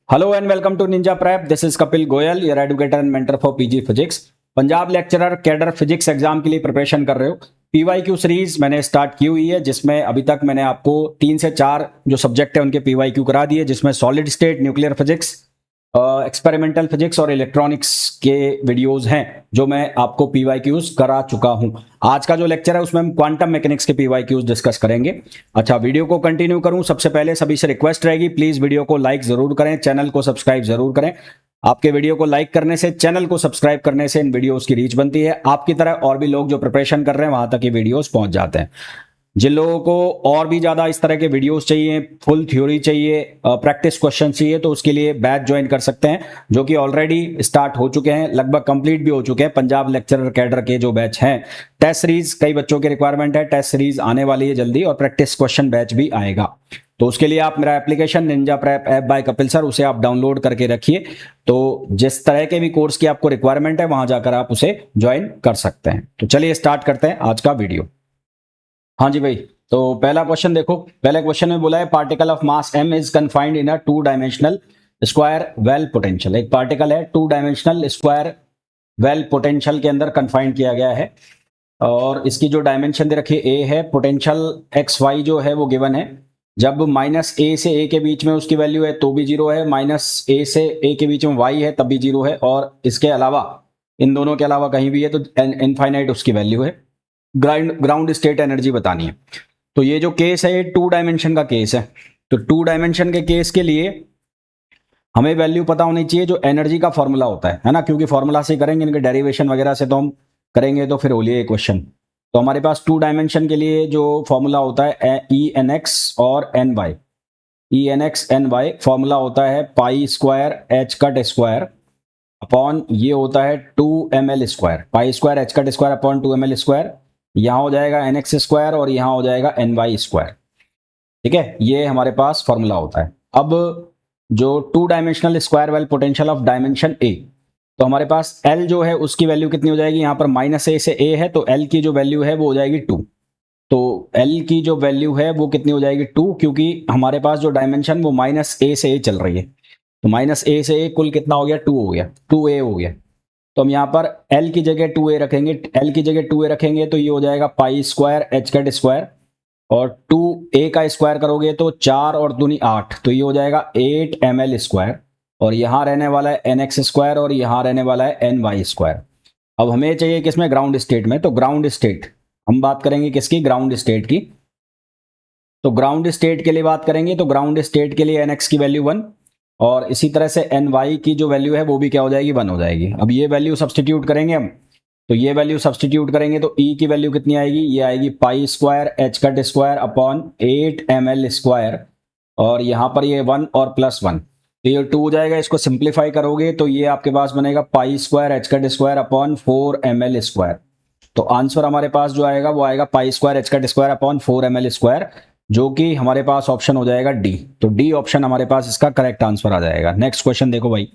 Hello and welcome to Ninja Prep. This is Kapil Goyal, your educator and mentor for PG physics. Punjab lecturer cadre physics exam के लिए preparation कर रहे हो। PYQ series मैंने start की हुई है, जिसमें अभी तक मैंने आपको 3 से 4 जो सब्जेक्ट है उनके पीवाईक्यू करा दिए, जिसमें solid state, nuclear physics, experimental physics और इलेक्ट्रॉनिक्स के वीडियोस हैं जो मैं आपको पीवाईक्यूज करा चुका हूं। आज का जो लेक्चर है उसमें हम क्वांटम मैकेनिक्स के पीवाईक्यूज डिस्कस करेंगे। अच्छा, वीडियो को कंटिन्यू करूं सबसे पहले सभी से रिक्वेस्ट रहेगी, प्लीज वीडियो को लाइक जरूर करें, चैनल को सब्सक्राइब जरूर करें। आपके वीडियो को लाइक करने से, चैनल को सब्सक्राइब करने से इन वीडियोस की रीच बनती है। आपकी तरह और भी लोग जो प्रिपरेशन कर रहे हैं वहां तक ये वीडियोस पहुंच जाते हैं। जिन लोगों को और भी ज्यादा इस तरह के वीडियोस चाहिए, फुल थ्योरी चाहिए, प्रैक्टिस क्वेश्चन चाहिए, तो उसके लिए बैच ज्वाइन कर सकते हैं, जो कि ऑलरेडी स्टार्ट हो चुके हैं, लगभग कंप्लीट भी हो चुके हैं। पंजाब लेक्चरर कैडर के जो बैच हैं, टेस्ट सीरीज कई बच्चों की रिक्वायरमेंट है, टेस्ट सीरीज आने वाली है जल्दी, और प्रैक्टिस क्वेश्चन बैच भी आएगा। तो उसके लिए आप मेरा application Ninja prep app by Kapil sir, उसे आप डाउनलोड करके रखिए। तो जिस तरह के भी कोर्स की आपको रिक्वायरमेंट है वहां जाकर आप उसे ज्वाइन कर सकते हैं। तो चलिए स्टार्ट करते हैं आज का वीडियो। हाँ जी भाई, तो पहला क्वेश्चन देखो। पहले क्वेश्चन में बोला है particle of mass m is confined in a 2 dimensional square well potential. एक पार्टिकल है 2 डायमेंशनल स्क्वायर वेल पोटेंशियल के अंदर कन्फाइंड किया गया है, और इसकी जो डायमेंशन दे रखी है a है। पोटेंशियल एक्स वाई जो है वो गिवन है। जब माइनस ए से ए के बीच में उसकी वैल्यू है तो भी जीरो है, माइनस ए से ए के बीच में वाई है तब भी जीरो है, और इसके अलावा इन दोनों के अलावा कहीं भी है तो इनफाइनाइट उसकी वैल्यू है। ग्राउंड स्टेट एनर्जी बतानी है। तो ये जो केस है ये 2 डायमेंशन का केस है। तो 2 डायमेंशन के केस के लिए हमें वैल्यू पता होनी चाहिए जो एनर्जी का फॉर्मूला होता है ना, क्योंकि फॉर्मूला से करेंगे, इनके डेरिवेशन वगैरह से तो हम करेंगे तो फिर बोलिए क्वेश्चन। तो हमारे पास 2 डायमेंशन के लिए जो फॉर्मूला होता है ई एन एक्स और N Y. E N X N Y formula होता है pi square H cut square upon ये होता है 2ml square. Pi square H cut square upon 2ml square. यहाँ हो जाएगा एन एक्स स्क्वायर और यहाँ हो जाएगा एन वाई स्क्वायर। ठीक है, ये हमारे पास फॉर्मूला होता है। अब जो 2 dimensional square well potential of dimension ए, तो हमारे पास एल जो है उसकी वैल्यू कितनी हो जाएगी, यहाँ पर माइनस ए से ए है तो एल की जो वैल्यू है वो हो जाएगी 2। तो एल की जो वैल्यू है वो कितनी हो जाएगी 2, क्योंकि हमारे पास जो डायमेंशन वो माइनस ए से ए चल रही है। तो माइनस ए से ए कुल कितना हो गया, 2 हो गया, 2a हो गया। तो हम यहाँ पर L की जगह 2a रखेंगे। L की जगह 2a रखेंगे तो ये हो जाएगा पाई स्क्वायर एच कट स्क्वायर, और 2a का स्क्वायर करोगे तो 4 और दूनी 8, तो ये हो जाएगा 8ml स्क्वायर। और यहाँ रहने वाला है एन एक्स स्क्वायर और यहाँ रहने वाला है एन वाई स्क्वायर। अब हमें चाहिए किसमें, ग्राउंड स्टेट में। तो ग्राउंड स्टेट हम बात करेंगे किसकी, ग्राउंड स्टेट की। तो ग्राउंड स्टेट के लिए बात करेंगे तो ग्राउंड स्टेट के लिए एन एक्स की वैल्यू 1, और इसी तरह से एन वाई की जो वैल्यू है वो भी क्या हो जाएगी, 1 हो जाएगी। अब ये वैल्यू सब्सटीट्यूट करेंगे हम, तो ये वैल्यू सब्सटीट्यूट करेंगे तो ई की वैल्यू कितनी आएगी, ये आएगी पाई square H cut square upon 8ml square, और यहाँ पर ये 1 और प्लस 1, तो ये 2 हो जाएगा। इसको सिंप्लीफाई करोगे तो ये आपके पास बनेगा पाई square H cut square upon 4ml square. तो आंसर हमारे पास जो आएगा वो आएगा पाई square H cut square upon 4ml square, जो कि हमारे पास ऑप्शन हो जाएगा डी। तो डी ऑप्शन हमारे पास इसका करेक्ट आंसर आ जाएगा। नेक्स्ट क्वेश्चन देखो भाई।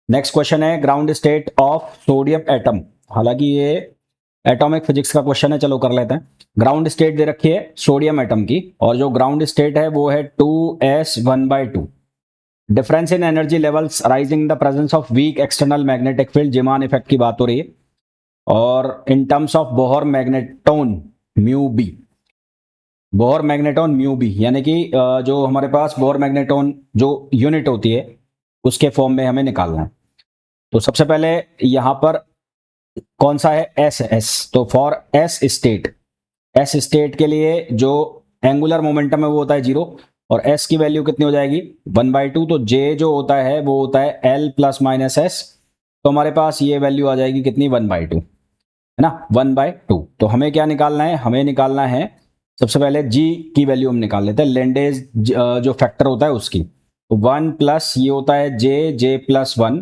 नेक्स्ट क्वेश्चन है ground state of sodium atom. हालांकि ये एटॉमिक फिजिक्स का क्वेश्चन है, चलो कर लेते हैं। ग्राउंड स्टेट दे रखी है सोडियम एटम की, और जो ग्राउंड स्टेट है वो है 2s1/2। Difference in energy levels arising the presence of weak external magnetic field, Zeeman effect की बात हो रही है, और in terms of Bohr magneton mu B. Bohr magneton mu B यानी कि जो हमारे पास बोहर मैग्नेटोन जो यूनिट होती है उसके फॉर्म में हमें निकालना है। तो सबसे पहले यहां पर कौन सा है, एस। तो फॉर एस स्टेट के लिए जो एंगुलर मोमेंटम है वो होता है 0, और एस की वैल्यू कितनी हो जाएगी 1/2। तो जे जो होता है वो होता है एल प्लस माइनस एस। तो हमारे पास ये वैल्यू आ जाएगी कितनी, 1/2 है ना, 1/2। तो हमें क्या निकालना है, हमें निकालना है सबसे पहले जी की वैल्यू हम निकाल लेते हैं, लेंडेज जो फैक्टर होता है उसकी। तो 1 प्लस ये होता है जे प्लस 1,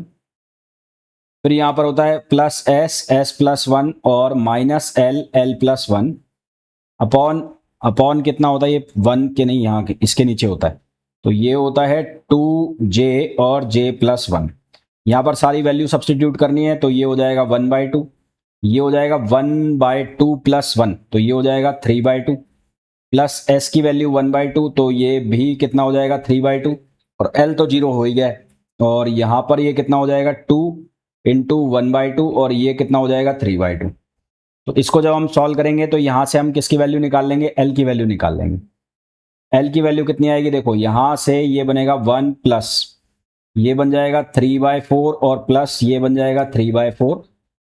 फिर यहां पर होता है प्लस एस प्लस 1, और माइनस एल प्लस 1 अपॉन कितना होता है ये 1 के नहीं, यहाँ के इसके नीचे होता है। तो ये होता है 2j और j प्लस 1। यहाँ पर सारी वैल्यू सब्सटीट्यूट करनी है, तो ये हो जाएगा 1/2, ये हो जाएगा 1/2 प्लस 1, तो ये हो जाएगा 3/2, प्लस एस की वैल्यू 1/2, तो ये भी कितना हो जाएगा 3/2, और एल तो 0 हो ही गया है। और यहाँ पर ये कितना हो जाएगा 2 इंटू 1/2 और ये कितना हो जाएगा 3/2। तो इसको जब हम सॉल्व करेंगे तो यहाँ से हम किसकी वैल्यू निकाल लेंगे, एल की वैल्यू निकाल लेंगे। एल की वैल्यू कितनी आएगी, देखो यहाँ से ये बनेगा 1 प्लस ये बन जाएगा 3/4 और प्लस ये बन जाएगा 3/4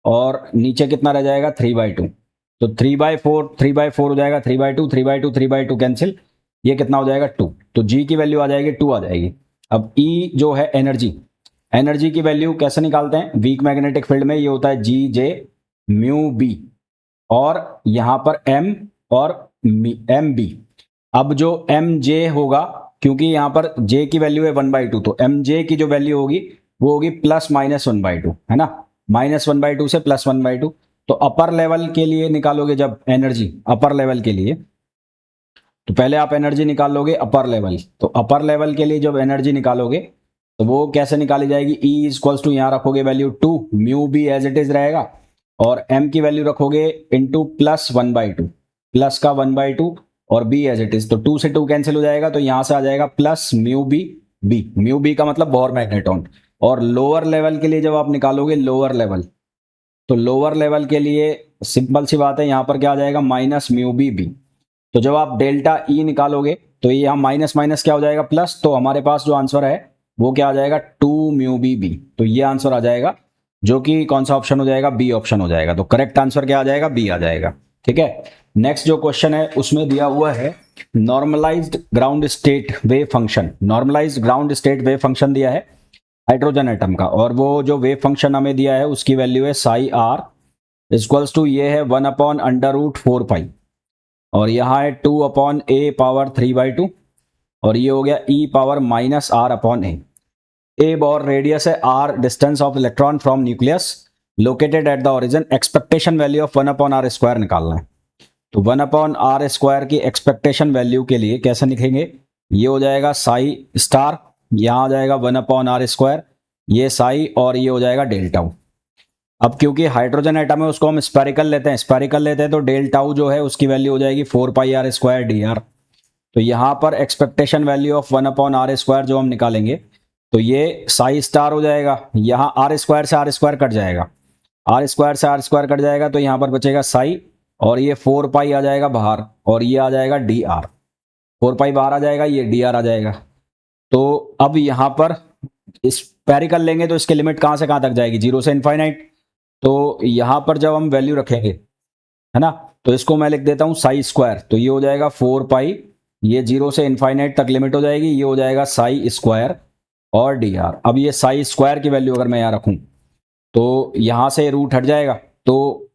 और नीचे कितना रह जाएगा 3/2। तो 3/4 हो जाएगा 3/2 3/2 3/2 कैंसिल, ये कितना हो जाएगा 2। तो जी की वैल्यू आ जाएगी 2 आ जाएगी। अब ई जो है एनर्जी, एनर्जी की वैल्यू कैसे निकालते हैं, वीक मैग्नेटिक फील्ड में ये होता है जी जे म्यू बी और यहाँ पर एम और एम बी। अब जो एम जे होगा, क्योंकि यहाँ पर जे की वैल्यू है 1/2, तो एम जे की जो वैल्यू होगी वो होगी +-1/2, है ना, -1/2 से +1/2। तो अपर लेवल के लिए निकालोगे जब एनर्जी अपर लेवल के लिए, तो पहले आप एनर्जी निकाल लोगे अपर लेवल। तो अपर लेवल के लिए जब एनर्जी निकालोगे तो वो कैसे निकाली जाएगी, E इक्वल्स टू यहाँ रखोगे value 2, mu B as it is रहेगा और m की वैल्यू रखोगे इंटू +1/2, प्लस का 1/2 और b एज इट इज। तो 2 से 2 कैंसिल हो जाएगा, तो यहां से आ जाएगा plus mu B B, mu B का मतलब बोर मैग्नेटॉन। और लोअर लेवल के लिए जब आप निकालोगे लोअर लेवल, तो लोअर लेवल के लिए सिंपल सी बात है, यहां पर क्या आ जाएगा माइनस म्यू बी बी। तो जब आप डेल्टा ई निकालोगे तो ये यहाँ माइनस माइनस क्या हो जाएगा प्लस, तो हमारे पास जो आंसर है वो क्या आ जाएगा 2 म्यू बी बी। तो ये आंसर आ जाएगा, जो कि कौन सा ऑप्शन हो जाएगा, बी ऑप्शन हो जाएगा। तो करेक्ट आंसर क्या आ जाएगा, बी आ जाएगा। ठीक है, नेक्स्ट जो क्वेश्चन है उसमें दिया हुआ है normalised ground state wave function. Normalised ground state wave function दिया है हाइड्रोजन एटम का, और वो जो वेव फंक्शन हमें दिया है उसकी वैल्यू है साई आर इक्वल्स टू ये है 1/√4π और यहाँ है 2/a⁻³ और ये हो गया e⁻⁻r/a। ए और रेडियस है r, distance of electron from nucleus located at the origin. Expectation value of 1/r² निकालना है। तो 1/r² की एक्सपेक्टेशन वैल्यू के लिए कैसे लिखेंगे, ये हो जाएगा साई स्टार, यहाँ आ जाएगा 1/r², ये साई और ये हो जाएगा डेल्टा। अब क्योंकि हाइड्रोजन एटम है उसको हम स्पेरिकल लेते हैं, तो डेल्टा जो है उसकी वैल्यू हो जाएगी 4πr² dr। तो यहाँ पर एक्सपेक्टेशन वैल्यू ऑफ 1/r² जो हम निकालेंगे तो ये साई स्टार हो जाएगा, यहाँ r² से r² कट जाएगा, r² से r² कट जाएगा तो यहाँ पर बचेगा साई और ये 4π आ जाएगा बाहर और ये आ जाएगा dr, 4π बाहर आ जाएगा, ये dr आ जाएगा। तो अब यहाँ पर स्पेरिकल लेंगे तो इसके लिमिट कहाँ से कहाँ तक जाएगी, 0 से इनफाइनाइट। तो यहाँ पर जब हम वैल्यू रखेंगे, है ना, तो इसको मैं लिख देता हूँ साई स्क्वायर, तो ये हो जाएगा 4π, ये 0 से इनफाइनाइट तक लिमिट हो जाएगी, ये हो जाएगा साई स्क्वायर और dr। अब ये साई स्क्वायर की वैल्यू अगर मैं यहाँ रखूँ तो यहाँ से रूट हट जाएगा, तो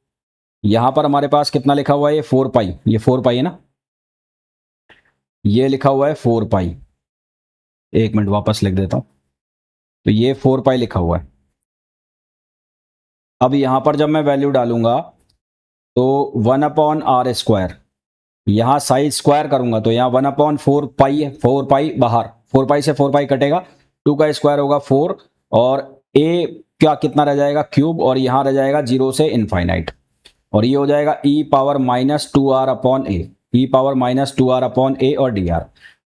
यहाँ पर हमारे पास कितना लिखा हुआ है, ये 4π, ये 4π है ना, ये लिखा हुआ है 4π, एक मिनट वापस लिख देता हूँ, तो ये 4π लिखा हुआ है। अब यहाँ पर जब मैं वैल्यू डालूंगा तो 1/r², यहाँ साई स्क्वायर करूंगा तो यहाँ 1/4π है, 4π बाहर, 4π से 4π कटेगा, 2 का स्क्वायर होगा 4 और a क्या कितना रह जाएगा क्यूब और यहाँ रह जाएगा 0 से इनफाइनाइट और ये हो जाएगा e⁻²r/a, e⁻²r/a और dr।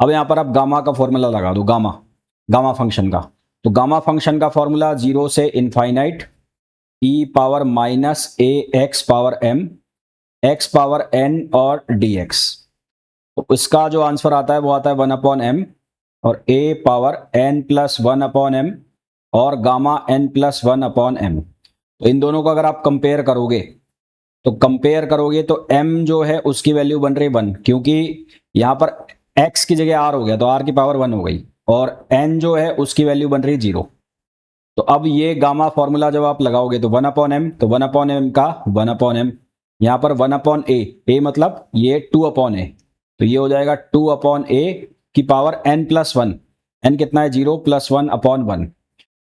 अब यहाँ पर आप गामा का फॉर्मूला लगा दो, गामा फंक्शन का। तो गामा फंक्शन का फॉर्मूला 0 से इनफाइनाइट e⁻⁻m x⁻n और dx। तो इसका जो आंसर आता है वो आता है 1/m और a⁻n+1/m और गामा n+1/m। तो इन दोनों को अगर आप कंपेयर करोगे तो m जो है उसकी वैल्यू बन रही 1, क्योंकि यहाँ पर x की जगह r हो गया तो r की पावर 1 हो गई, और n जो है उसकी वैल्यु बन रही 0। तो अब ये गामा फॉर्मूला जब आप लगाओगे तो 1/m, तो 1/m का 1/m, यहाँ पर 1/a, मतलब ये 2/a, तो ये हो जाएगा 2/a की पावर n+1, n कितना है 0 + 1/1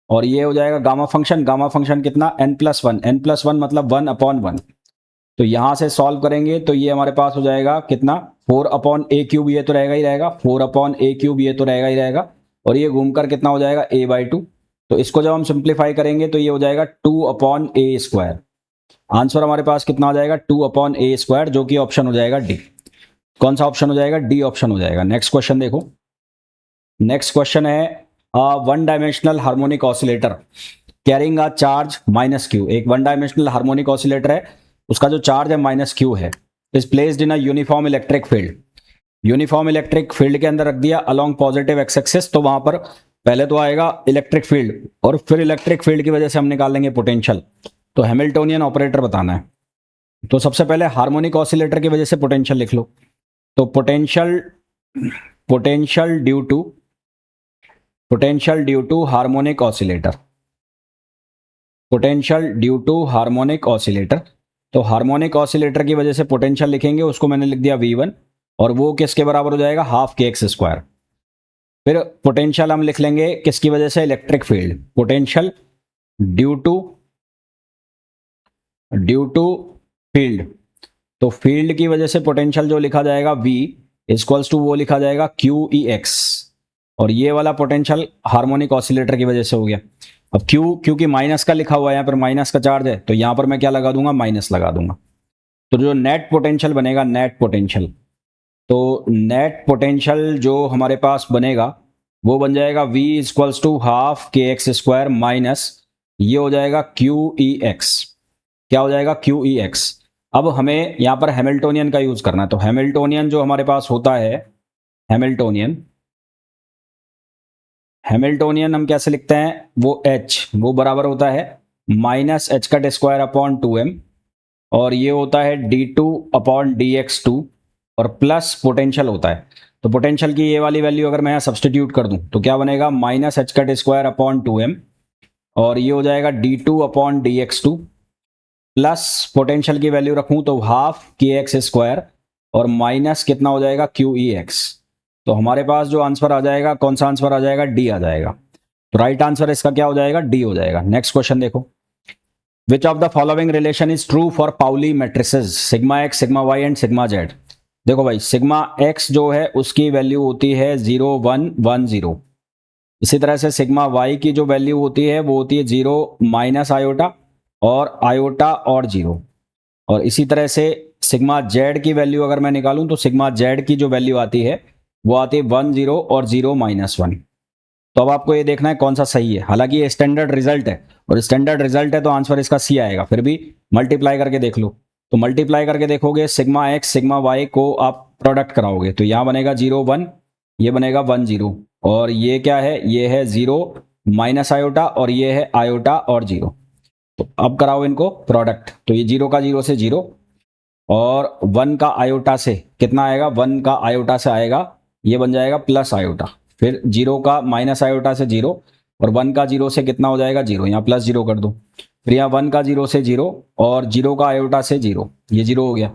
और ये हो जाएगा गामा फंक्शन कितना n+1 मतलब 1/1। तो यहाँ से सॉल्व करेंगे तो ये हमारे पास हो जाएगा कितना 4/a⁵, ये तो रहेगा ही रहेगा, 4/a⁵ ये तो रहेगा ही रहेगा और ये घूमकर कितना हो जाएगा a/2। तो इसको जब हम सिंप्लीफाई करेंगे तो ये हो जाएगा 2/a²। आंसर हमारे पास कितना आ जाएगा 2/a², जो कि ऑप्शन हो जाएगा डी। कौन सा ऑप्शन हो जाएगा, डी ऑप्शन हो जाएगा। नेक्स्ट क्वेश्चन देखो, नेक्स्ट क्वेश्चन है one dimensional harmonic oscillator carrying a charge minus Q, एक वन डायमेंशनल हार्मोनिक ऑसिलेटर है, उसका जो चार्ज है माइनस क्यू है, is placed in a uniform electric field, uniform electric field के अंदर रख दिया अलोंग पॉजिटिव एक्स एक्सिस, तो वहां पर पहले तो आएगा इलेक्ट्रिक फील्ड और फिर इलेक्ट्रिक फील्ड की वजह से हम निकाल लेंगे पोटेंशियल। तो हैमिल्टोनियन ऑपरेटर बताना है। तो सबसे पहले हार्मोनिक ऑसिलेटर की वजह से पोटेंशियल लिख लो। तो potential potential due to harmonic oscillator, potential due to harmonic oscillator. तो हार्मोनिक ऑसिलेटर की वजह से पोटेंशियल लिखेंगे, उसको मैंने लिख दिया V1, और वो किसके बराबर हो जाएगा, हाफ के एक्स स्क्वायर। फिर पोटेंशियल हम लिख लेंगे किसकी वजह से, electric field, potential due to field. तो फील्ड की वजह से पोटेंशियल जो लिखा जाएगा V इक्वल्स टू वो लिखा जाएगा QEX, और ये वाला पोटेंशियल हार्मोनिक ऑसिलेटर की वजह से हो गया। अब Q क्योंकि माइनस का लिखा हुआ है, यहाँ पर माइनस का चार्ज है, तो यहाँ पर मैं क्या लगा दूंगा, माइनस लगा दूंगा। तो जो नेट पोटेंशियल बनेगा, नेट पोटेंशियल, तो नेट पोटेंशियल जो हमारे पास बनेगा वो बन जाएगा V इक्वल्स टू हाफ के एक्स स्क्वायर माइनस ये हो जाएगा QEX। क्या हो जाएगा, QEX। अब हमें यहाँ पर हैमिल्टोनियन का यूज करना है, तो हैमिल्टोनियन जो हमारे पास होता है, हैमिल्टोनियन हम कैसे लिखते हैं, वो H वो बराबर होता है minus H cut square upon 2m, और ये होता है d2 अपॉन dx2, और प्लस पोटेंशियल होता है। तो पोटेंशियल की ये वाली वैल्यू अगर मैं यहाँ सब्सटीट्यूट कर दूं तो क्या बनेगा, minus H cut square upon 2m, और ये हो जाएगा d2 upon dx2, plus potential की वैल्यू रखूं तो हाफ के एक्स स्क्वायर, और माइनस कितना हो जाएगा, QEX। तो हमारे पास जो आंसर आ जाएगा, कौन सा आंसर आ जाएगा, डी आ जाएगा। तो राइट आंसर इसका क्या हो जाएगा, डी हो जाएगा। नेक्स्ट क्वेश्चन देखो, which of the following relation is true for Pauli matrices sigma x, sigma Y and sigma Z. देखो भाई, सिग्मा एक्स जो है उसकी वैल्यू होती है 0 1 1 0। इसी तरह से सिग्मा वाई की जो वैल्यू होती है वो होती है 0 माइनस आयोटा और आयोटा और 0। और इसी तरह से सिग्मा जेड की वैल्यू अगर मैं निकालूं तो सिग्मा जेड की जो वैल्यू आती है वो आती है 1 0 और 0 माइनस 1। तो अब आपको ये देखना है कौन सा सही है। हालांकि ये स्टैंडर्ड रिजल्ट है, और स्टैंडर्ड रिजल्ट है तो आंसर इसका सी आएगा, फिर भी मल्टीप्लाई करके देख लो। तो मल्टीप्लाई करके देखोगे, सिग्मा एक्स सिग्मा वाई को आप प्रोडक्ट कराओगे तो यहाँ बनेगा 0 1, ये बनेगा 1 0, और ये क्या है, ये है 0 माइनस आयोटा और ये है आयोटा और 0। तो अब कराओ इनको प्रोडक्ट, तो ये 0 का 0 से 0, और 1 का आयोटा से कितना आएगा, 1 का आयोटा से आएगा, ये बन जाएगा प्लस आयोटा। फिर 0 का माइनस आयोटा से 0, और 1 का 0 से कितना हो जाएगा, 0, यहाँ प्लस 0 कर दो। फिर यहाँ 1 का 0 से 0, और 0 का आयोटा से 0, ये 0 हो गया।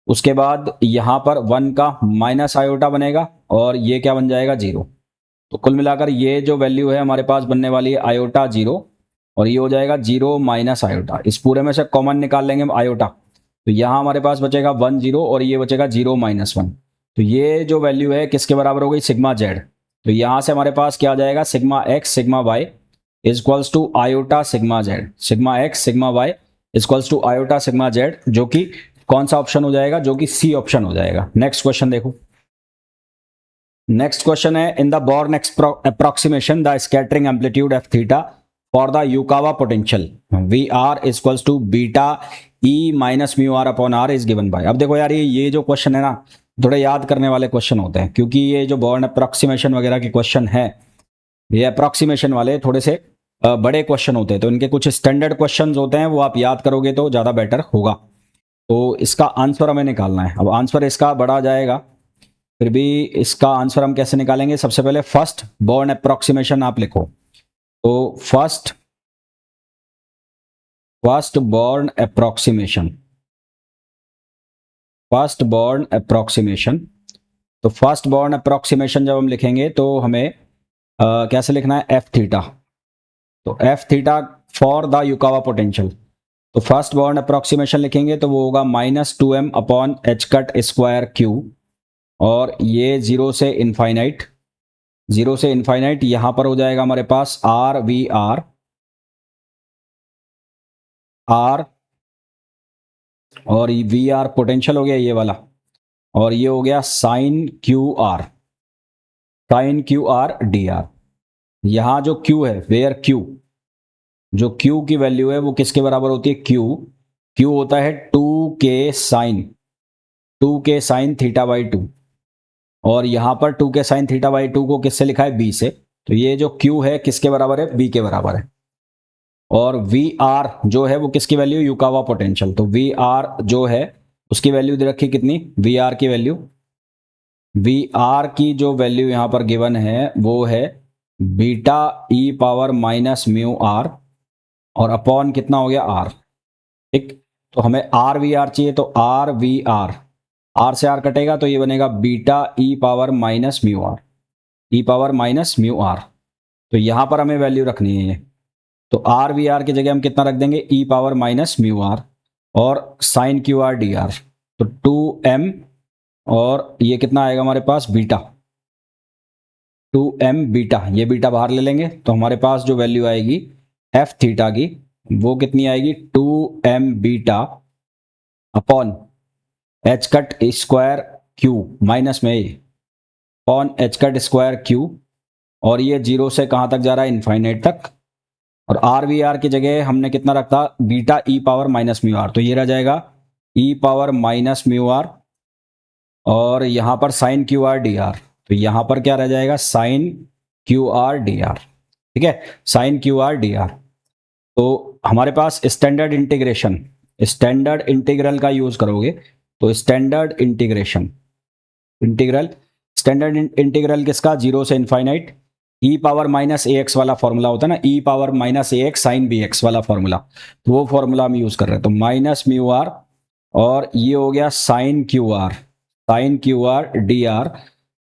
उसके बाद यहाँ पर 1 का माइनस आयोटा बनेगा, और ये क्या बन जाएगा, 0। तो कुल मिलाकर ये जो वैल्यू है हमारे पास बनने वाली है आयोटा 0, और ये हो जाएगा 0 माइनस आयोटा। इस पूरे में से कॉमन निकाल लेंगे हम आयोटा, तो यहाँ हमारे पास बचेगा 1 0, और ये बचेगा 0 माइनस 1। तो ये जो वैल्यू है किसके बराबर हो गई, सिग्मा जेड। तो यहाँ से हमारे पास क्या आ जाएगा, sigma x sigma Y equals to iota sigma Z, sigma x sigma Y equals to iota sigma Z, जो कि कौन सा ऑप्शन हो जाएगा, जो कि सी ऑप्शन हो जाएगा। नेक्स्ट क्वेश्चन देखो, नेक्स्ट क्वेश्चन है, in the Born approximation the scattering amplitude f theta for the Yukawa potential V r equals to beta e minus mu r upon r is given by. अब देखो यार, ये जो question है ना, थोड़े याद करने वाले क्वेश्चन होते हैं, क्योंकि ये जो बोर्न अप्रोक्सीमेशन वगैरह के क्वेश्चन है, ये अप्रोक्सीमेशन वाले थोड़े से बड़े क्वेश्चन होते हैं, तो इनके कुछ स्टैंडर्ड क्वेश्चंस होते हैं, वो आप याद करोगे तो ज़्यादा बेटर होगा। तो इसका आंसर हमें निकालना है। अब आंसर इसका बड़ा आ जाएगा, फिर भी इसका आंसर हम कैसे निकालेंगे, सबसे पहले फर्स्ट बोर्न अप्रोक्सीमेशन आप लिखो। तो first Born approximation, first Born approximation. तो फर्स्ट बोर्न अप्रोक्सीमेशन जब हम लिखेंगे तो हमें कैसे लिखना है, एफ थीटा। तो f theta for the Yukawa potential, तो फर्स्ट बोर्न अप्रोक्सीमेशन लिखेंगे तो वो होगा minus 2m upon h cut square q, और ये 0 से इनफाइनाइट, 0 से इनफाइनाइट, यहां पर हो जाएगा हमारे पास आर वी आर, आर और वी आर पोटेंशियल हो गया ये वाला, और ये हो गया sine Q R, sine Q R D R. यहाँ जो Q है, वेयर Q, जो Q की वैल्यू है वो किसके बराबर होती है? Q होता है 2k साइन थीटा बाई 2, और यहाँ पर 2k साइन थीटा बाई 2 को किससे लिखा है? B से। तो ये जो Q है किसके बराबर है? B के बराबर है। और VR जो है वो किसकी वैल्यू? Yukawa potential. तो VR जो है उसकी वैल्यू दे रखी कितनी? VR की जो वैल्यू यहाँ पर गिवन है वो है beta E power minus mu are, और अपॉन कितना हो गया? R। ठीक, तो हमें RVR चाहिए, तो RVR, R से R कटेगा तो ये बनेगा बीटा ई पावर माइनस म्यू आर, तो यहाँ पर हमें वैल्यू रखनी है ये। तो RVR की जगह हम कितना रख देंगे? ई पावर माइनस म्यू आर, और साइन QR dr, तो 2m, और ये कितना आएगा हमारे पास? बीटा, 2m बीटा, ये बीटा बाहर ले लेंगे तो हमारे पास जो वैल्यू आएगी f थीटा की वो कितनी आएगी? 2m beta upon h cut square q, minus में upon h cut square q, और ये 0 से कहाँ तक जा रहा है? इनफाइनाइट तक। और RVR की जगह हमने कितना रखा? बीटा ई पावर माइनस म्यू आर, तो ये रह जाएगा e power minus mu are, और यहाँ पर साइन QR dr, तो यहाँ पर क्या रह जाएगा? Sine QR dr। ठीक है, साइन QR dr। तो हमारे पास स्टैंडर्ड इंटीग्रल का यूज करोगे, तो स्टैंडर्ड इंटीग्रल किसका? 0 से infinite, e power minus AX वाला फॉर्मूला होता है ना, e power minus AX sine BX वाला फॉर्मूला, तो वो फॉर्मूला हम यूज कर रहे हैं। तो माइनस म्यू आर, और ये हो गया साइन QR dr,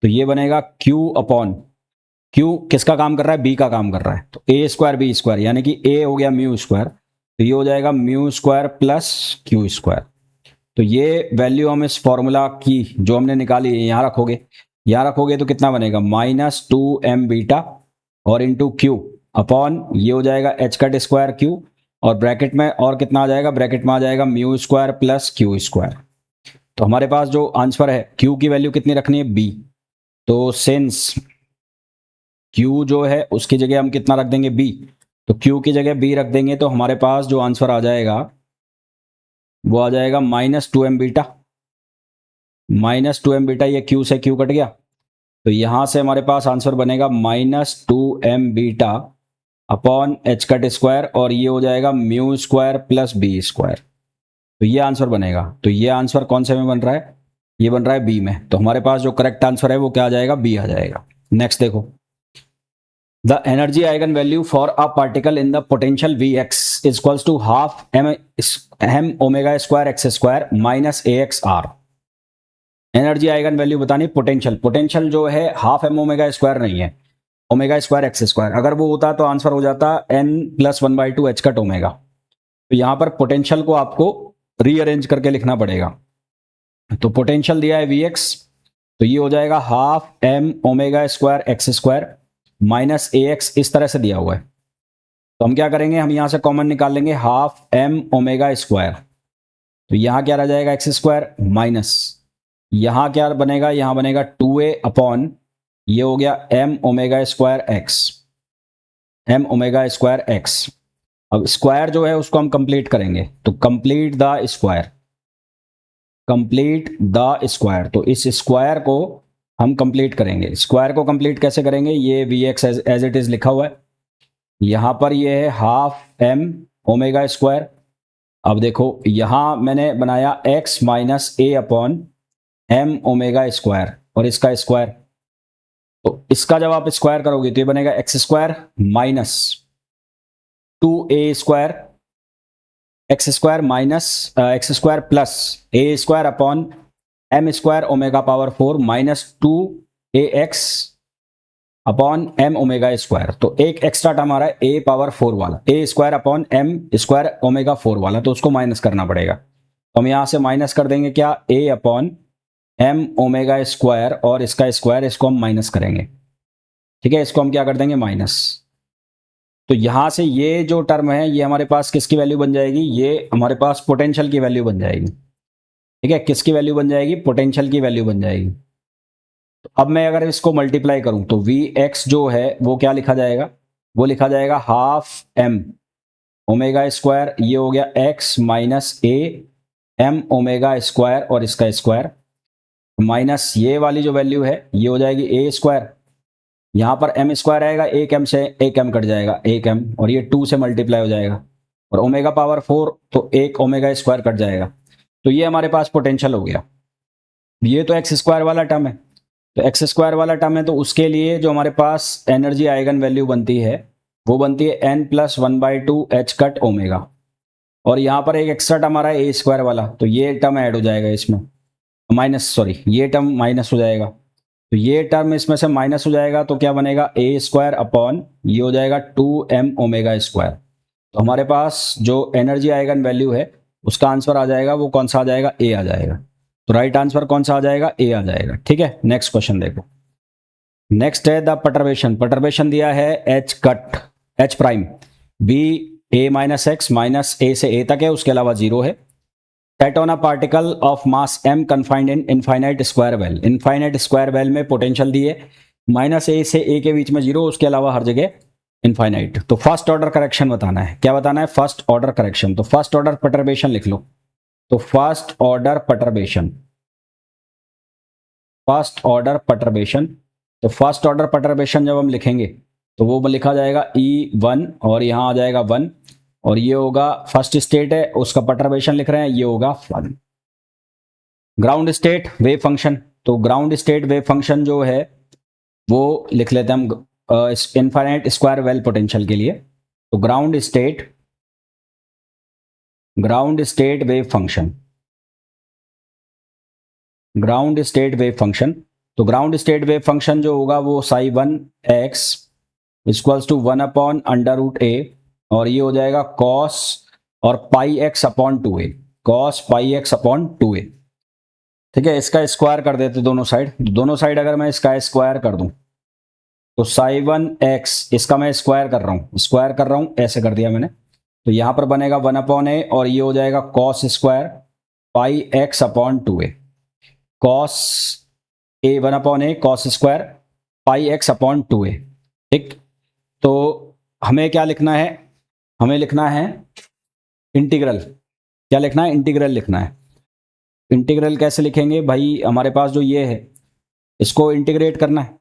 तो ये बनेगा Q अपॉन Q किसका काम कर रहा है? B का काम कर रहा है, तो A स्क्वायर B स्क्वायर, यानी कि A हो गया म्यू स्क्वायर, तो ये हो जाएगा mu square plus Q square. तो ये वैल्यू हम इस फॉर्मूला की जो हमने निकाली है यहाँ रखोगे तो कितना बनेगा? -2m बीटा और इंटू Q अपॉन ये हो जाएगा h कट स्क्वायर Q, और ब्रैकेट में और कितना आ जाएगा? ब्रैकेट में आ जाएगा mu square plus Q square. तो हमारे पास जो आंसर है Q की वैल्यू कितनी रखनी है? B। तो सिंस Q जो है उसकी जगह हम कितना रख देंगे? B। तो Q की जगह B रख देंगे तो हमारे पास जो आंसर आ जाएगा वो आ जाएगा -2m बीटा, ये Q से Q कट गया, तो यहां से हमारे पास आंसर बनेगा -2m beta upon h cut square, और ये हो जाएगा mu square plus B square. तो ये आंसर बनेगा। तो ये आंसर कौन से में बन रहा है? ये बन रहा है B में। तो हमारे पास जो करेक्ट आंसर है वो क्या आ जाएगा? B आ जाएगा। नेक्स्ट देखो, the energy eigen value for a particle in the potential Vx is equals to half m omega square x square minus AX r। Energy eigen value बतानी, पोटेंशियल जो है हाफ m ओमेगा स्क्वायर नहीं है, omega square x square. अगर वो होता तो answer हो जाता n plus 1/2 h cut omega. तो यहाँ पर पोटेंशियल को आपको रीअरेंज करके लिखना पड़ेगा। तो पोटेंशियल दिया है Vx, तो ये हो जाएगा half m omega square x square minus AX, इस तरह से दिया हुआ है। तो हम क्या करेंगे? हम यहाँ से कॉमन निकाल लेंगे हाफ m ओमेगा स्क्वायर, तो यहाँ क्या रह जाएगा? x स्क्वायर माइनस यहाँ क्या बनेगा? यहाँ बनेगा 2a अपॉन ये हो गया m ओमेगा स्क्वायर x। अब स्क्वायर जो है उसको हम कंप्लीट करेंगे, तो कंप्लीट द स्क्वायर, तो इस स्क्वायर को हम कंप्लीट करेंगे। स्क्वायर को कंप्लीट कैसे करेंगे? ये Vx एज इट इज लिखा हुआ है, यहाँ पर ये है हाफ m ओमेगा स्क्वायर। अब देखो यहाँ मैंने बनाया x minus a upon m omega square, और इसका स्क्वायर, तो इसका जब आप स्क्वायर करोगे तो ये बनेगा x square minus 2a square x square minus x square plus a square upon m square omega power 4 minus 2ax upon m omega square. तो एक एक्स्ट्रा टर्म आ रहा है a पावर 4 वाला, a square upon m square omega 4 वाला, तो उसको minus करना पड़ेगा। तो हम यहां से माइनस कर देंगे क्या? a upon m omega square, और इसका स्क्वायर, इसको हम माइनस करेंगे। ठीक है, इसको हम क्या कर देंगे? माइनस। तो यहां से ये जो टर्म है ये हमारे पास किसकी वैल्यू बन जाएगी? ये हमारे पास पोटेंशियल की वैल्यू बन जाएगी। ठीक है, किसकी वैल्यू बन जाएगी? पोटेंशियल की वैल्यू बन जाएगी। तो अब मैं अगर इसको मल्टीप्लाई करूं तो वी एक्स जो है वो क्या लिखा जाएगा, वो लिखा जाएगा हाफ एम ओमेगा स्क्वायर, ये हो गया x minus a m omega square और इसका स्क्वायर, माइनस ये वाली जो वैल्यू है ये हो जाएगी ए स्क्वायर, यहाँ पर एम स्क्वायर आएगा, एक एम से एक एम कट जाएगा, एक एम, और ये 2 से मल्टीप्लाई हो जाएगा, और ओमेगा पावर 4 तो एक ओमेगा स्क्वायर कट जाएगा। तो ये हमारे पास पोटेंशियल हो गया। ये तो एक्स स्क्वायर वाला टर्म है, तो एक्स स्क्वायर वाला टर्म है, तो उसके लिए जो हमारे पास एनर्जी आइगन वैल्यू बनती है वो बनती है n plus 1/2 h cut omega, और यहाँ पर एक एक्स्ट्रा टर्म आ रहा है ए स्क्वायर वाला, तो ये टर्म ऐड हो जाएगा इसमें, माइनस सॉरी ये टर्म माइनस हो जाएगा, तो ये टर्म इसमें से माइनस हो जाएगा, तो क्या बनेगा ए स्क्वायर अपॉन ये हो जाएगा 2m ओमेगा स्क्वायर। तो हमारे पास जो एनर्जी आइगन वैल्यू है उसका आंसर आ जाएगा, वो कौन सा आ जाएगा, ए आ जाएगा। तो राइट आंसर कौन सा आ जाएगा, ए आ जाएगा। ठीक है, नेक्स्ट क्वेश्चन देखो। नेक्स्ट है द परटर्बेशन। परटर्बेशन दिया है h cut h prime b a minus x minus a से ए तक है, उसके अलावा 0 है। Set on a particle of mass m confined in infinite square well। Infinite square well में पोटेंशियल दी है माइनस ए से ए के बीच में 0, उसके अलावा हर जगह इनफाइनाइट। तो फर्स्ट ऑर्डर करेक्शन बताना है, क्या बताना है, फर्स्ट ऑर्डर करेक्शन। तो फर्स्ट ऑर्डर परटर्बेशन लिख लो। तो first order perturbation, first order perturbation, तो फर्स्ट ऑर्डर परटर्बेशन जब हम लिखेंगे तो वो लिखा जाएगा E1 और यहाँ आ जाएगा 1, और ये होगा फर्स्ट स्टेट है उसका परटर्बेशन लिख रहे हैं, ये होगा 1। ग्राउंड स्टेट वेव फंक्शन, तो ग्राउंड स्टेट वेव फंक्शन जो है वो लिख लेते हैं हम इनफाइनाइट स्क्वायर वेल पोटेंशियल के लिए। तो ground state wave function, ground state wave function, तो ग्राउंड स्टेट वेव फंक्शन जो होगा वो psi1 x equals to 1/√a, और ये हो जाएगा cos और पाई एक्स अपॉन 2a, cos पाई एक्स अपॉन 2a। ठीक है, इसका स्क्वायर कर देते दोनों साइड। दोनों साइड अगर मैं इसका स्क्वायर कर दूं तो psi1 x, इसका मैं स्क्वायर कर रहा हूं, ऐसे कर दिया मैंने, तो यहां पर बनेगा 1/a और ये हो जाएगा cos square pi x upon 2a, cos a 1/a cos square pi x upon 2a। ठीक, तो हमें क्या लिखना है, हमें लिखना है इंटीग्रल। क्या लिखना है, इंटीग्रल लिखना है। इंटीग्रल कैसे लिखेंगे भाई, हमारे पास जो ये है इसको इंटीग्रेट करना है।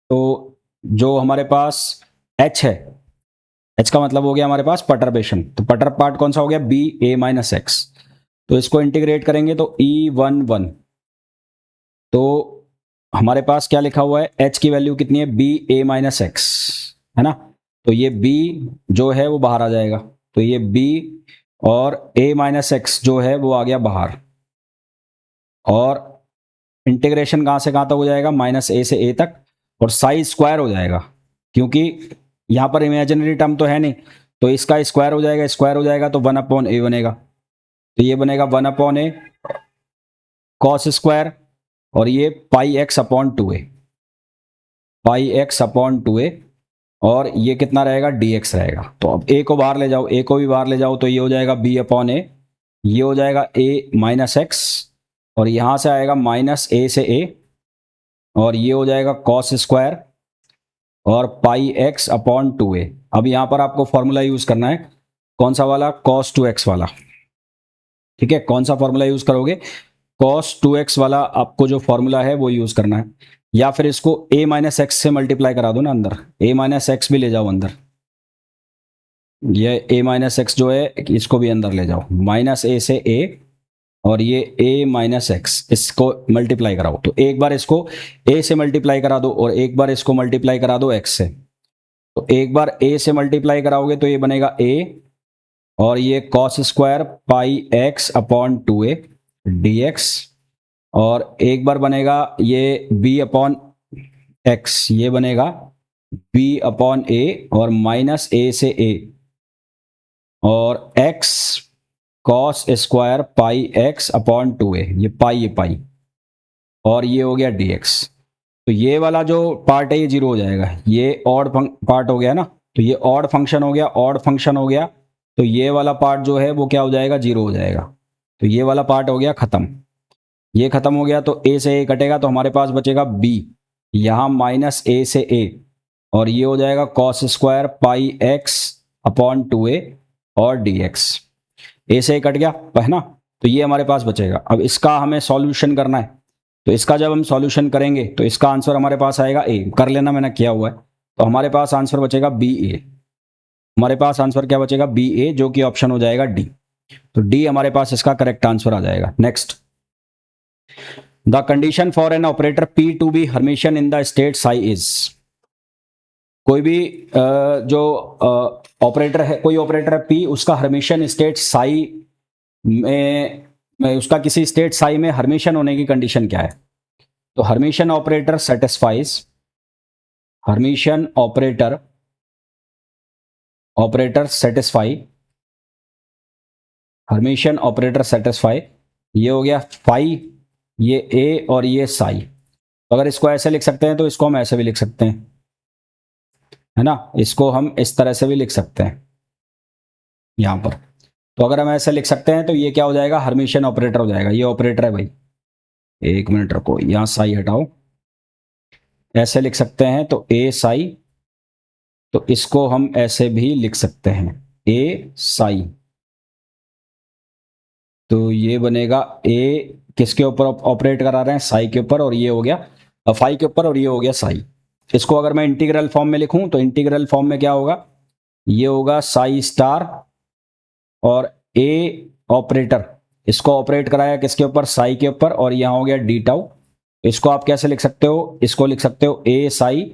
तो जो हमारे पास h है, h का मतलब हो गया हमारे पास परटर्बेशन, तो परटर पार्ट कौन सा हो गया, बी ए माइनस एक्स, तो इसको इंटीग्रेट करेंगे तो E11, तो हमारे पास क्या लिखा हुआ है, h की वैल्यू कितनी है, बी ए माइनस एक्स है ना, तो ये b जो है वो बाहर आ जाएगा, तो ये b और a माइनस एक्स जो है वो आ गया बाहर, और इंटीग्रेशन कहाँ से कहाँ तक हो जाएगा, माइनस a से a तक, और साई स्क्वायर हो जाएगा, क्योंकि यहाँ पर इमेजिनरी टर्म तो है नहीं, तो इसका स्क्वायर हो जाएगा, स्क्वायर हो जाएगा तो 1/a बनेगा, तो ये बनेगा 1/a कॉस स्क्वायर, और ये पाई एक्स अपॉन 2a, पाई एक्स अपॉन 2a, और ये कितना रहेगा, dx रहेगा। तो अब a को बाहर ले जाओ, a को भी बाहर ले जाओ, तो ये हो जाएगा b/a, ये हो जाएगा a माइनस एक्स, और यहाँ से आएगा माइनस a से a, और ये हो जाएगा कॉस स्क्वायर और पाई एक्स अपॉन 2a। अब यहाँ पर आपको फॉर्मूला यूज करना है, कौन सा वाला, cos 2x वाला। ठीक है, कौन सा फॉर्मूला यूज करोगे, cos 2x वाला आपको जो फॉर्मूला है वो यूज करना है, या फिर इसको a माइनस एक्स से मल्टीप्लाई करा दो ना अंदर, a माइनस एक्स भी ले जाओ अंदर, ये a माइनस एक्स जो है इसको भी अंदर ले जाओ, माइनस a से a, और ये a माइनस एक्स, इसको मल्टीप्लाई कराओ, तो एक बार इसको a से मल्टीप्लाई करा दो और एक बार इसको मल्टीप्लाई करा दो x से, तो एक बार a से मल्टीप्लाई कराओगे तो ये बनेगा a, और ये cos square pi x upon 2a dx, और एक बार बनेगा ये b अपॉन एक्स, ये बनेगा b अपॉन a और माइनस a से a, और x cos square pi x upon 2a, ये पाई, और ये हो गया dx। तो ये वाला जो पार्ट है ये 0 हो जाएगा, ये ऑड पार्ट हो गया ना, तो ये ऑड फंक्शन हो गया, ऑड फंक्शन हो गया, तो ये वाला पार्ट जो है वो क्या हो जाएगा, 0 हो जाएगा। तो ये वाला पार्ट हो गया खत्म, ये खत्म हो गया, तो a से a कटेगा तो हमारे पास बचेगा b, यहाँ माइनस ए से ए, और ये हो जाएगा cos square pi x upon 2a और dx। ए से ए कट गया है ना, तो ये हमारे पास बचेगा। अब इसका हमें सॉल्यूशन करना है, तो इसका जब हम सॉल्यूशन करेंगे तो इसका आंसर हमारे पास आएगा ए, कर लेना मैंने किया हुआ है। तो हमारे पास आंसर बचेगा बी ए, हमारे पास आंसर क्या बचेगा बी ए, जो कि ऑप्शन हो जाएगा डी। तो डी हमारे पास इसका करेक्ट आंसर आ जाएगा। Next, the condition for an operator P to be Hermitian in the state psi is. कोई भी जो ऑपरेटर है, कोई ऑपरेटर है पी, उसका हर्मिशियन स्टेट साई में उसका किसी स्टेट साई में हर्मिशियन होने की कंडीशन क्या है? तो Hermitian operator satisfies, Hermitian operator satisfy, Hermitian operator satisfy, ये हो गया फाई, ये ए और ये साई। तो अगर इसको ऐसे लिख सकते हैं तो इसको हम ऐसे भी लिख सकते हैं, है ना, इसको हम इस तरह से भी लिख सकते हैं यहां पर। तो अगर हम ऐसे लिख सकते हैं तो ये क्या हो जाएगा, हर्मिशियन ऑपरेटर हो जाएगा। ये ऑपरेटर है भाई, एक मिनट रखो, यहां साई हटाओ, ऐसे लिख सकते हैं तो ए साई, तो इसको हम ऐसे भी लिख सकते हैं ए साई। तो ये बनेगा ए किसके ऊपर ऑपरेट करा रहे हैं, साई के ऊपर, और ये हो गया फाई के ऊपर, और ये हो गया साई। इसको अगर मैं इंटीग्रल फॉर्म में लिखूं तो इंटीग्रल फॉर्म में क्या होगा, ये होगा साई स्टार और ए ऑपरेटर, इसको ऑपरेट कराया किसके ऊपर, साई के ऊपर, और यहां हो गया डी टाउ। इसको आप कैसे लिख सकते हो, इसको लिख सकते हो ए साई,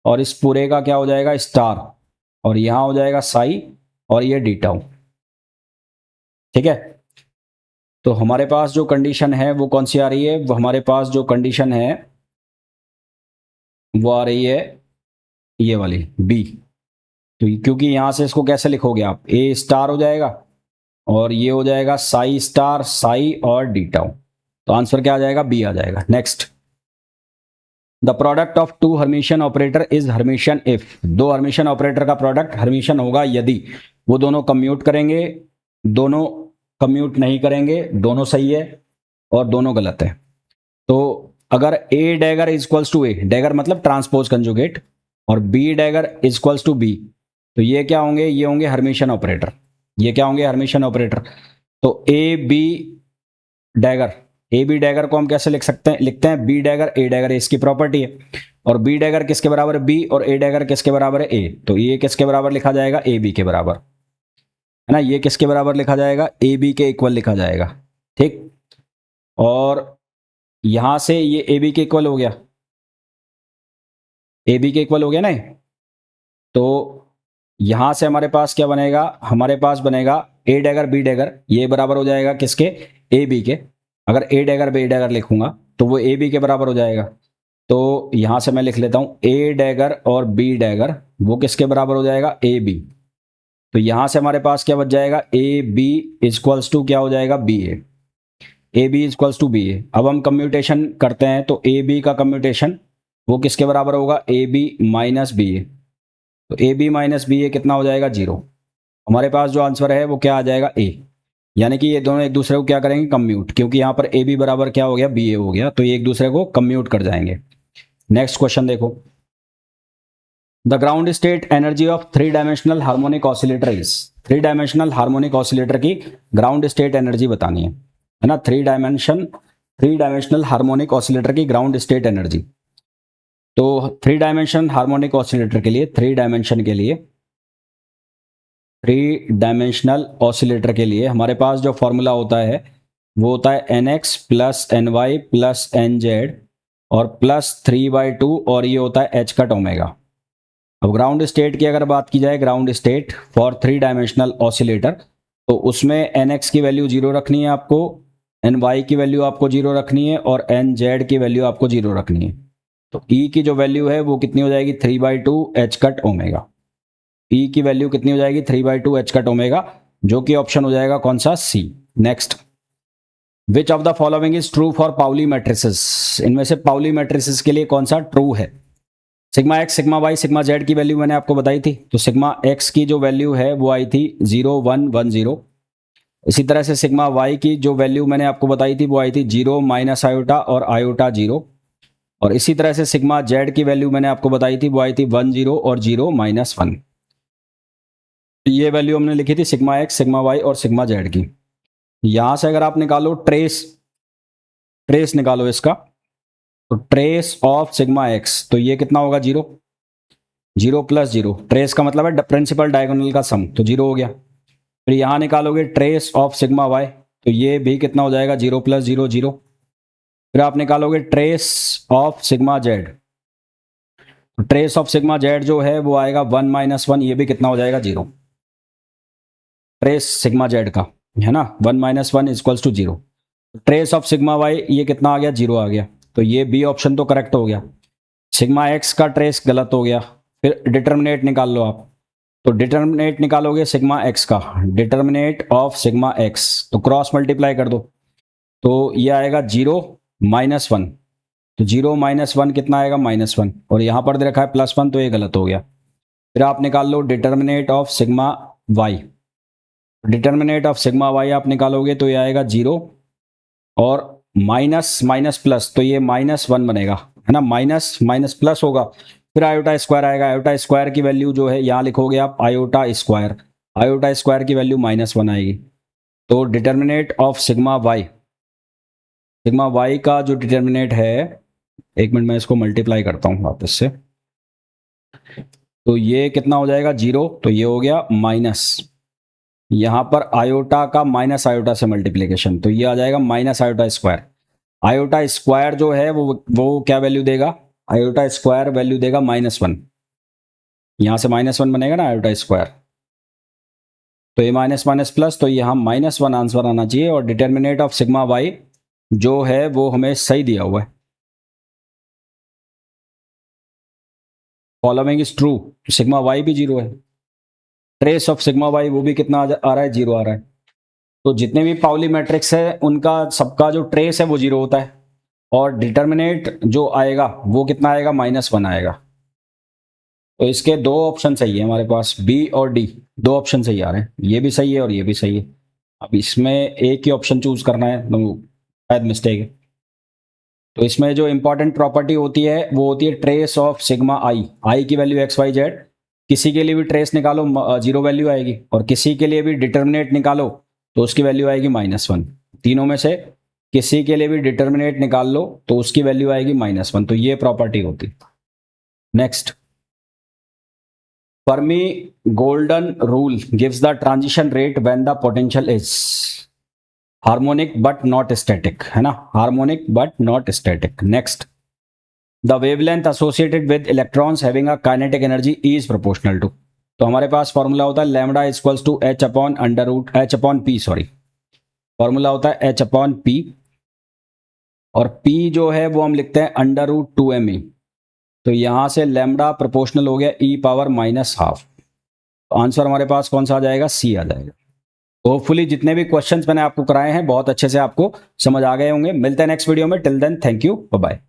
और इस पूरे का क्या हो जाएगा स्टार, और यहां हो जाएगा साई, और ये डी टाउ। ठीक है, तो हमारे पास जो कंडीशन है वो कौन सी आ रही है, वो हमारे पास जो कंडीशन है वो आ रही है ये वाली बी। तो क्योंकि यहां से इसको कैसे लिखोगे आप, ए स्टार हो जाएगा, और ये हो जाएगा साई स्टार, साई और डी टाउ। तो आंसर क्या आ जाएगा, बी आ जाएगा। Next, the product of two Hermitian operator is Hermitian if. दो हर्मिशियन ऑपरेटर का प्रोडक्ट हर्मिशियन होगा यदि वो दोनों कम्यूट करेंगे, दोनों कम्यूट नहीं करेंगे, दोनों सही है और दोनों गलत है। तो अगर a dagger is equals to a, dagger मतलब ट्रांसपोज कंजुगेट, और b dagger is equals to b, तो ये क्या होंगे, ये होंगे हर्मिशियन ऑपरेटर। ये क्या होंगे, हर्मिशियन ऑपरेटर। तो A B dagger, A B dagger को हम कैसे लिख सकते हैं, लिखते हैं बी डैगर ए डैगर, इसकी प्रॉपर्टी है। और बी डैगर किसके बराबर है, बी, और ए डैगर किसके बराबर है, ए। तो ये किसके बराबर लिखा जाएगा, ए बी के बराबर, है ना। ये किसके बराबर लिखा जाएगा, ए बी के इक्वल लिखा जाएगा। ठीक, और यहां से ये ए बी के इक्वल हो गया, ए बी के इक्वल हो गया ना। तो यहां से हमारे पास क्या बनेगा, हमारे पास बनेगा ए डैगर बी डैगर, ये बराबर हो जाएगा किसके, ए बी के। अगर ए डैगर बी डैगर लिखूंगा तो वो ए बी के बराबर हो जाएगा। तो यहां से मैं लिख लेता हूं ए डैगर और बी डैगर, वो किसके बराबर हो जाएगा, ए बी। तो यहां से हमारे पास क्या बच जाएगा, ए बी इक्वल्स टू क्या हो जाएगा, b a. A b equals to b a. अब हम कम्यूटेशन करते हैं, तो ए बी का कम्यूटेशन वो किसके बराबर होगा, ए बी माइनस बी ए। तो ए बी माइनस बी ए कितना हो जाएगा, 0। हमारे पास जो आंसर है वो क्या आ जाएगा, ए। यानी कि ये दोनों एक दूसरे को क्या करेंगे, कम्यूट, क्योंकि यहाँ पर ए बी बराबर क्या हो गया, बी ए हो गया, तो ये एक दूसरे को कम्यूट कर जाएंगे। नेक्स्ट क्वेश्चन देखो, the ground state energy of three dimensional harmonic oscillator is. Three dimensional harmonic oscillator की ग्राउंड स्टेट एनर्जी बतानी है ना। थ्री डायमेंशनल हार्मोनिक ऑसिलेटर की ग्राउंड स्टेट एनर्जी। तो थ्री डायमेंशन हार्मोनिक ऑसिलेटर के लिए, थ्री डायमेंशनल ऑसिलेटर के लिए हमारे पास जो फॉर्मूला होता है वो होता है n x plus n y plus n z और प्लस 3/2, और ये होता है एच कट ओमेगा। अब ग्राउंड स्टेट की अगर बात की जाए, ground state for three dimensional oscillator, तो उसमें एन एक्स की वैल्यू 0 रखनी है आपको, एन वाई की वैल्यू आपको 0 रखनी है, और एन जेड की वैल्यू आपको 0 रखनी है। तो ई की जो वैल्यू है वो कितनी हो जाएगी, 3/2 एच कट ओमेगा। ई की वैल्यू कितनी हो जाएगी, 3/2 एच कट ओमेगा, जो कि ऑप्शन हो जाएगा कौन सा, C. Next, which of the following is true for Pauli matrices. इनमें से पाउली मैट्रिसेस के लिए कौन सा ट्रू है। Sigma x, sigma y, sigma z की वैल्यू मैंने आपको बताई थी। तो सिग्मा एक्स की जो वैल्यू है वो आई थी 0 1 1 0। इसी तरह से सिग्मा वाई की जो वैल्यू मैंने आपको बताई थी वो आई थी 0 माइनस आयोटा और आयोटा 0। और इसी तरह से सिग्मा जेड की वैल्यू मैंने आपको बताई थी, वो आई थी 1 0 और 0 -1। ये वैल्यू हमने लिखी थी सिग्मा एक्स, सिग्मा वाई और सिग्मा जेड की। यहां से अगर आप निकालो ट्रेस निकालो इसका, तो ट्रेस ऑफ सिग्मा एक्स, तो ये कितना होगा 0, 0 + 0। ट्रेस का मतलब है प्रिंसिपल डायगोनल का सम, तो 0 हो गया। फिर यहाँ निकालोगे ट्रेस ऑफ सिग्मा वाई, तो ये भी कितना हो जाएगा 0 + 0 0। फिर आप निकालोगे ट्रेस ऑफ सिग्मा जेड, तो ट्रेस ऑफ सिग्मा जेड जो है वो आएगा 1 - 1, ये भी कितना हो जाएगा 0। ट्रेस सिग्मा जेड का है ना, 1 - 1 = 0। ट्रेस ऑफ सिग्मा वाई ये कितना आ गया 0 आ गया, तो ये बी ऑप्शन तो करेक्ट हो गया। सिग्मा एक्स का ट्रेस गलत हो गया। फिर डिटर्मिनेट निकाल लो आप, तो डिटर्मिनेट निकालोगे सिग्मा एक्स का, डिटर्मिनेट ऑफ सिग्मा एक्स, तो क्रॉस मल्टीप्लाई कर दो, तो ये आएगा 0 - 1, तो 0 - 1 कितना आएगा -1, और यहाँ पर दे रखा है +1, तो ये गलत हो गया। फिर आप निकाल लो determinant of sigma y, determinant of sigma y आप निकालोगे तो ये आएगा 0 और माइनस माइनस प्लस, तो ये -1 बनेगा, है ना, माइनस माइनस प्लस होगा। फिर आयोटा स्क्वायर आएगा, आयोटा स्क्वायर की वैल्यू जो है यहाँ लिखोगे आप आयोटा स्क्वायर, आयोटा स्क्वायर की वैल्यू -1 आएगी। तो डिटर्मिनेट ऑफ सिग्मा वाई का जो डिटर्मिनेट है, एक मिनट में इसको मल्टीप्लाई करता हूँ वापस से, तो ये कितना हो जाएगा 0, तो ये हो गया माइनस, यहाँ पर आयोटा का माइनस आयोटा से मल्टीप्लीकेशन, तो ये आ जाएगा minus iota square. Iota square जो है वो क्या वैल्यू देगा, आयोटा स्क्वायर वैल्यू देगा -1, यहाँ से -1 बनेगा ना आयोटा स्क्वायर, तो ये माइनस माइनस प्लस, तो यहाँ -1 आंसर आना चाहिए। और डिटर्मिनेट ऑफ सिग्मा वाई जो है वो हमें सही दिया हुआ है, following is true, sigma y भी 0 है। ट्रेस ऑफ सिग्मा वाई वो भी कितना आ रहा है 0 आ रहा है। तो जितने भी पाउली मैट्रिक्स है उनका सबका जो ट्रेस है वो 0 होता है, और डिटर्मिनेट जो आएगा वो कितना आएगा -1 आएगा। तो इसके दो ऑप्शन सही है हमारे पास, बी और डी, दो ऑप्शन सही आ रहे हैं, ये भी सही है और ये भी सही है। अब इसमें एक ही ऑप्शन चूज करना है, तो शायद मिस्टेक है। तो इसमें जो इंपॉर्टेंट प्रॉपर्टी होती है वो होती है ट्रेस ऑफ सिग्मा आई की वैल्यू XYZ, किसी के लिए भी ट्रेस निकालो 0 वैल्यू आएगी, और किसी के लिए भी डिटर्मिनेट निकालो तो उसकी वैल्यू आएगी -1। तीनों में से किसी के लिए भी डिटर्मिनेट निकाल लो तो उसकी वैल्यू आएगी -1, तो ये प्रॉपर्टी होती। Next, Fermi golden rule gives the transition rate when the potential is harmonic but not static, है ना, harmonic but not static. Next, the wavelength associated with electrons having a kinetic energy is proportional to, तो हमारे पास formula होता है lambda equals to H/P, sorry, formula होता है H/P, और P जो है वो हम लिखते हैं √2mE, तो यहां से लैम्डा प्रोपोर्शनल हो गया e⁻⁻²। तो आंसर हमारे पास कौन सा आ जाएगा, C आ जाएगा। तो होपफुली जितने भी क्वेश्चंस मैंने आपको कराए हैं बहुत अच्छे से आपको समझ आ गए होंगे। मिलते हैं नेक्स्ट वीडियो में, till then thank you, bye bye.